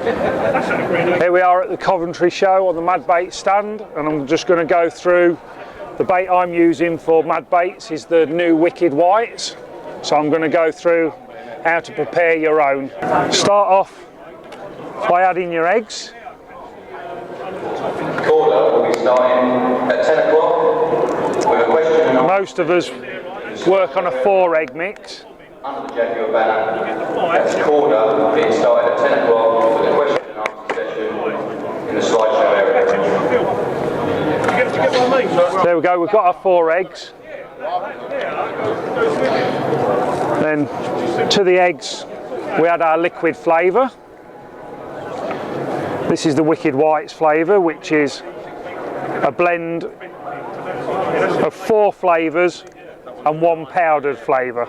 Here we are at the Coventry show on the Mad Bait stand, and I'm just going to go through the bait I'm using for Mad Baits is the new Wicked Whites. So I'm going to go through how to prepare your own. Start off by adding your eggs. Caller will be starting at 10 o'clock with a question. Most of us work on a 4-egg mix. Under the Jaguar banner, caller being started at 10 o'clock with a question and answer session in the slideshow area. There we go, we've got our 4 eggs. Then to the eggs we add our liquid flavour. This is the Wicked Whites flavour, which is a blend of 4 flavours and 1 powdered flavour.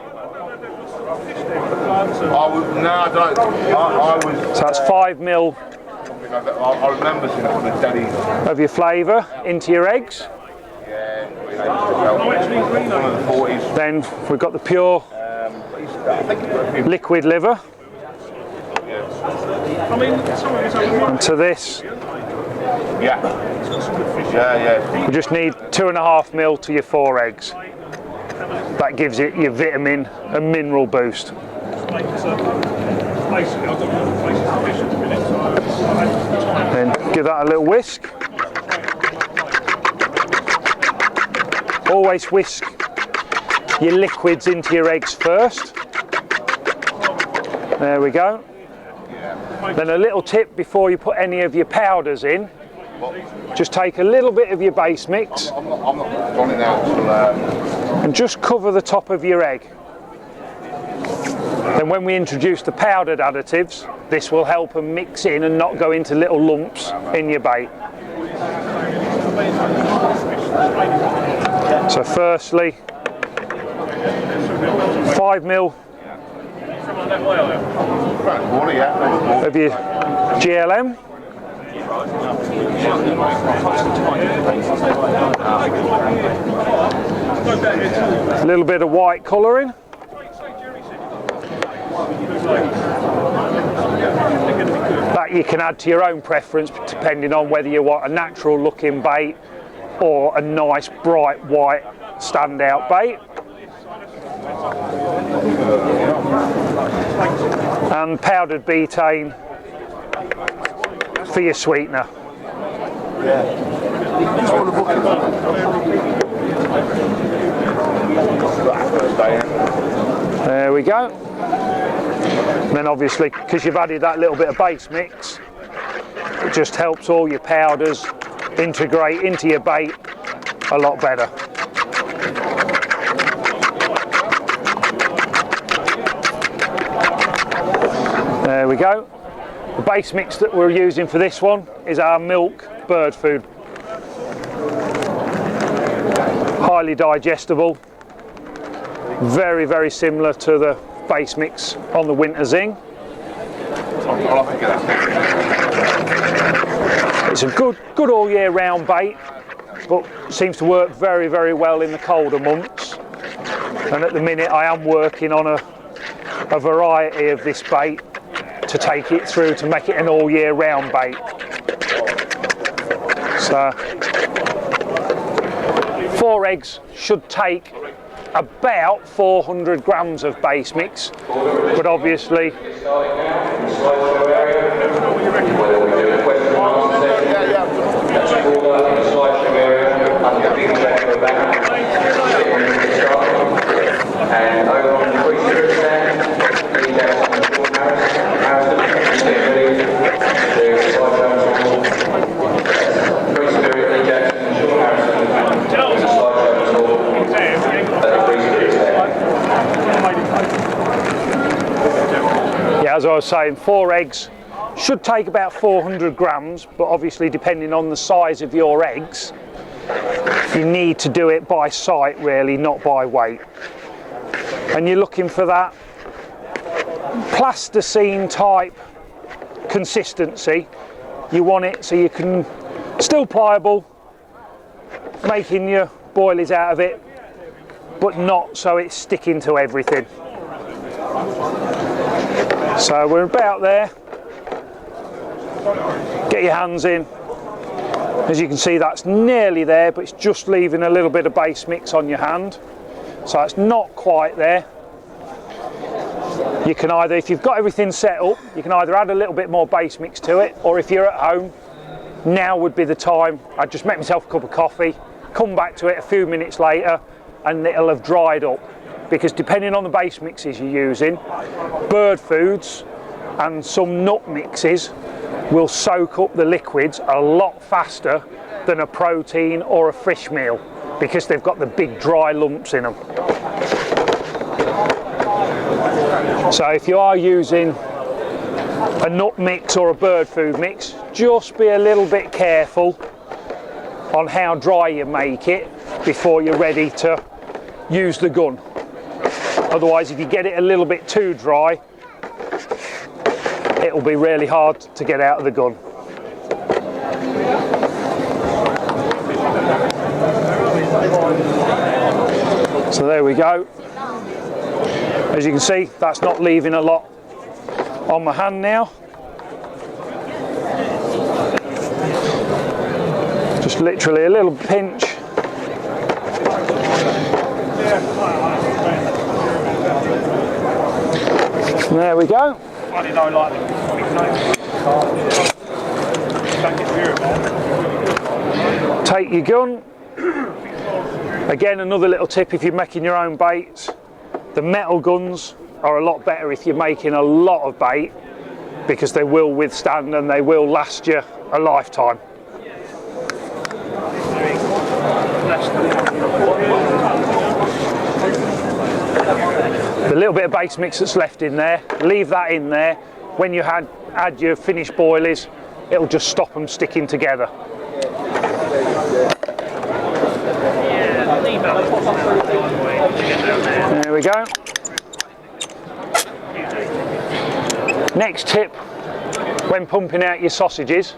So that's 5 ml of your flavour into your eggs. Then we've got the pure liquid liver. And to this, you just need 2.5 ml to your 4 eggs. That gives it your vitamin and mineral boost. Then give that a little whisk. Always whisk your liquids into your eggs first. There we go. Then a little tip before you put any of your powders in, just take a little bit of your base mix and just cover the top of your egg. Then when we introduce the powdered additives, this will help them mix in and not go into little lumps in your bait. So firstly, 5 ml of your GLM. A little bit of white colouring. That you can add to your own preference depending on whether you want a natural looking bait or a nice bright white standout bait. And powdered betaine for your sweetener. There we go. And then obviously, because you've added that little bit of base mix, it just helps all your powders integrate into your bait a lot better. There we go. The base mix that we're using for this one is our milk bird food. Highly digestible, very, very similar to the base mix on the Winter Zing. It's a good all year round bait, but seems to work very, very well in the colder months. And at the minute I am working on a variety of this bait to take it through to make it an all year round bait. So 4 eggs should take about 400 grams of base mix, but obviously and over on the free spirit stand, Leigh Hemsley and Sean Harrison, get ready to slideshow. Free spirit, Leigh Jackson and Sean Harrison, there's a slideshow at the free spirit stand. yeah, as I was saying, 4 eggs should take about 400 grams, but obviously depending on the size of your eggs, you need to do it by sight really, not by weight. And you're looking for that plasticine type consistency. You want it so you can still pliable, making your boilies out of it, but not so it's sticking to everything. So we're about there. Get your hands in. As you can see, that's nearly there, but it's just leaving a little bit of base mix on your hand. So it's not quite there. You can either, if you've got everything set up, you can either add a little bit more base mix to it, or if you're at home, now would be the time. I'd just make myself a cup of coffee, come back to it a few minutes later, and it'll have dried up. Because depending on the base mixes you're using, bird foods and some nut mixes will soak up the liquids a lot faster than a protein or a fish meal, because they've got the big dry lumps in them. So if you are using a nut mix or a bird food mix, just be a little bit careful on how dry you make it before you're ready to use the gun. Otherwise, if you get it a little bit too dry, it will be really hard to get out of the gun. So there we go. As you can see, that's not leaving a lot on my hand now. Just literally a little pinch. And there we go. Take your gun. Again, another little tip if you're making your own baits. The metal guns are a lot better if you're making a lot of bait, because they will withstand and they will last you a lifetime. The little bit of base mix that's left in there, leave that in there. When you add your finished boilies, it'll just stop them sticking together. There we go. Next tip, when pumping out your sausages,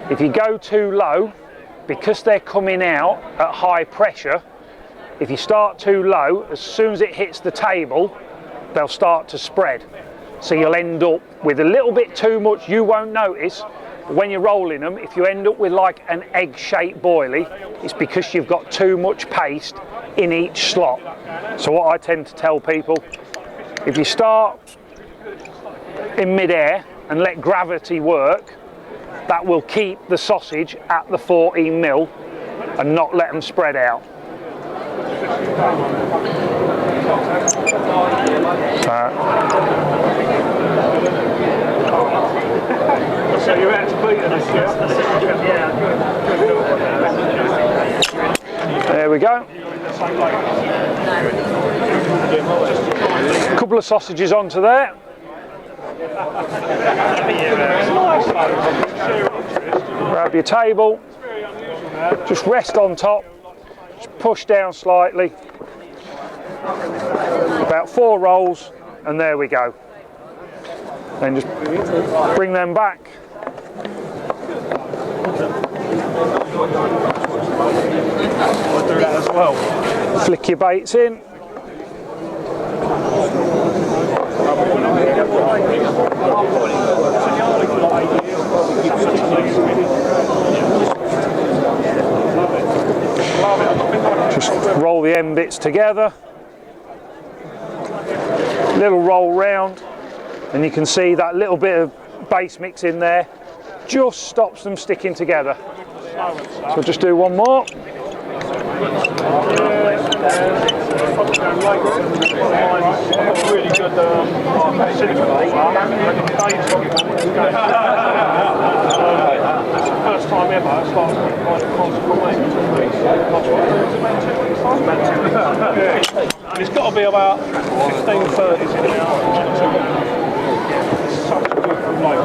if you go too low, because they're coming out at high pressure, if you start too low, as soon as it hits the table, they'll start to spread. So you'll end up with a little bit too much. You won't notice, but when you're rolling them, if you end up with like an egg-shaped boilie, it's because you've got too much paste in each slot. So what I tend to tell people, if you start in mid-air and let gravity work, that will keep the sausage at the 14 mil and not let them spread out. So you're out to beat There we go. A couple of sausages onto there. Grab your table, just rest on top, just push down slightly, about 4 rolls, and there we go. Then just bring them back. I'll do that as well. Flick your baits in. Just roll the end bits together. Little roll round, and you can see that little bit of base mix in there just stops them sticking together. So we'll just do one more. First time ever, it's like and it's got to be about 15-30 in now. It's such a good like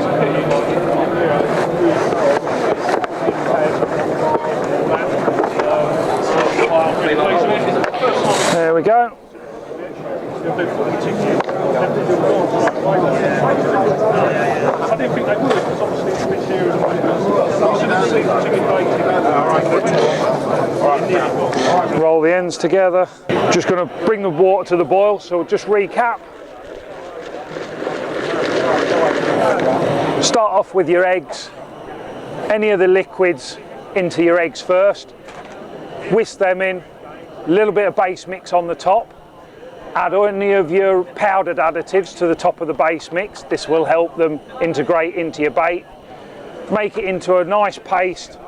There we go. I didn't think they would, because obviously it's a bit serious. Roll the ends together. Just going to bring the water to the boil, so just recap. Start off with your eggs. any of the liquids into your eggs first, whisk them in, a little bit of base mix on the top, add any of your powdered additives to the top of the base mix. This will help them integrate into your bait. Make it into a nice paste,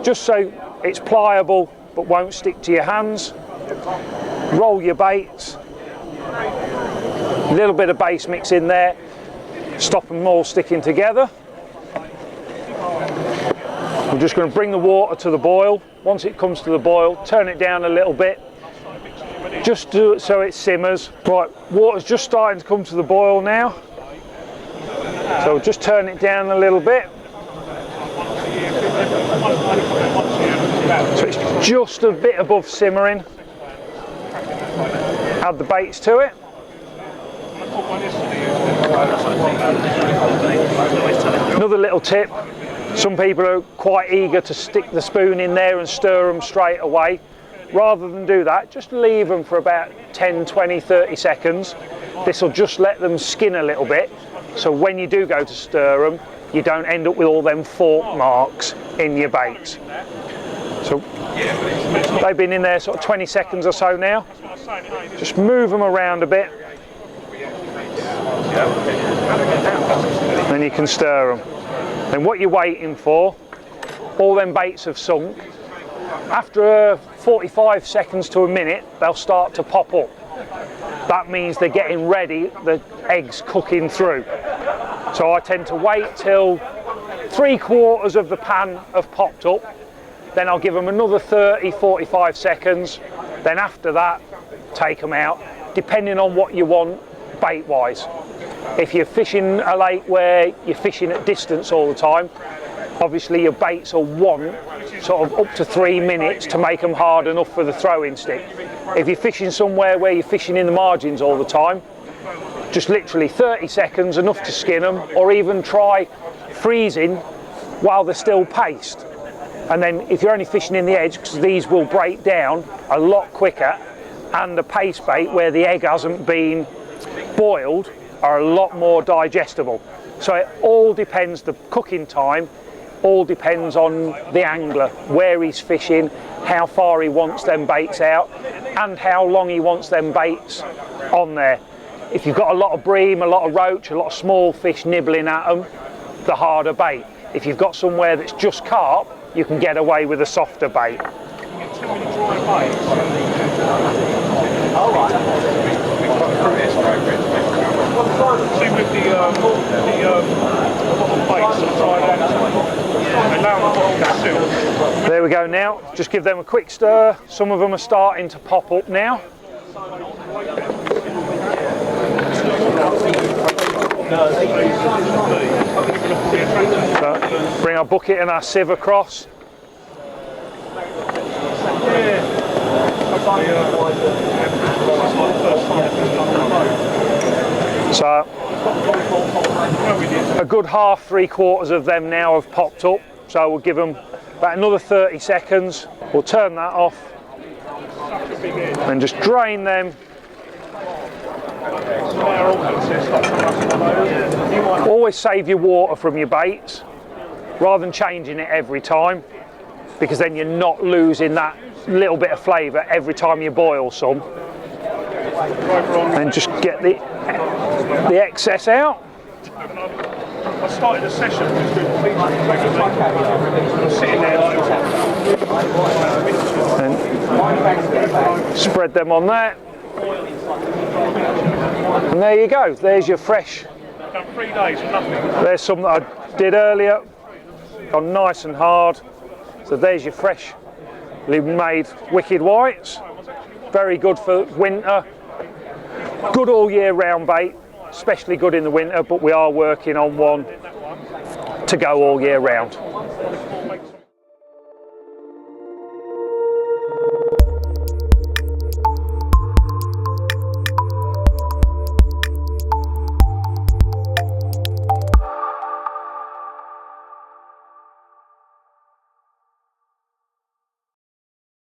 just so it's pliable but won't stick to your hands. Roll your baits, a little bit of base mix in there, stop them all sticking together. We're just going to bring the water to the boil. Once it comes to the boil, turn it down a little bit, just do it so it simmers. Right, water's just starting to come to the boil now, so just turn it down a little bit. So it's just a bit above simmering. Add the baits to it. Another little tip, some people are quite eager to stick the spoon in there and stir them straight away. Rather than do that, just leave them for about 10, 20, 30 seconds. This will just let them skin a little bit, so when you do go to stir them, you don't end up with all them fork marks in your baits. So they've been in there sort of 20 seconds or so now. Just move them around a bit, then you can stir them. And what you're waiting for, all them baits have sunk. After 45 seconds to a minute, they'll start to pop up. That means they're getting ready, the eggs cooking through. So I tend to wait till 3/4 of the pan have popped up, then I'll give them another 30, 45 seconds. Then after that, take them out, depending on what you want bait wise. If you're fishing a lake where you're fishing at distance all the time, obviously your baits will want sort of up to 3 minutes to make them hard enough for the throwing stick. If you're fishing somewhere where you're fishing in the margins all the time, just literally 30 seconds, enough to skin them, or even try freezing while they're still paced. And then if you're only fishing in the edge, because these will break down a lot quicker, and the paste bait where the egg hasn't been boiled are a lot more digestible. So it all depends, the cooking time all depends on the angler, where he's fishing, how far he wants them baits out, and how long he wants them baits on there. If you've got a lot of bream, a lot of roach, a lot of small fish nibbling at them, the harder bait. If you've got somewhere that's just carp, you can get away with a softer bait. See with the baits that dry. There we go now, just give them a quick stir. Some of them are starting to pop up now. So bring our bucket and our sieve across. So a good half, 3/4 of them now have popped up. So we'll give them about another 30 seconds. We'll turn that off and just drain them. Always save your water from your baits rather than changing it every time, because then you're not losing that little bit of flavour every time you boil some. And just get the excess out. I started a session just doing I was sitting there And spread them on there. And there you go, there's your fresh. done 3 days for nothing. There's some that I did earlier, gone nice and hard. So there's your freshly made wicked whites. Very good for winter. Good all year round bait, especially good in the winter, but we are working on one to go all year round.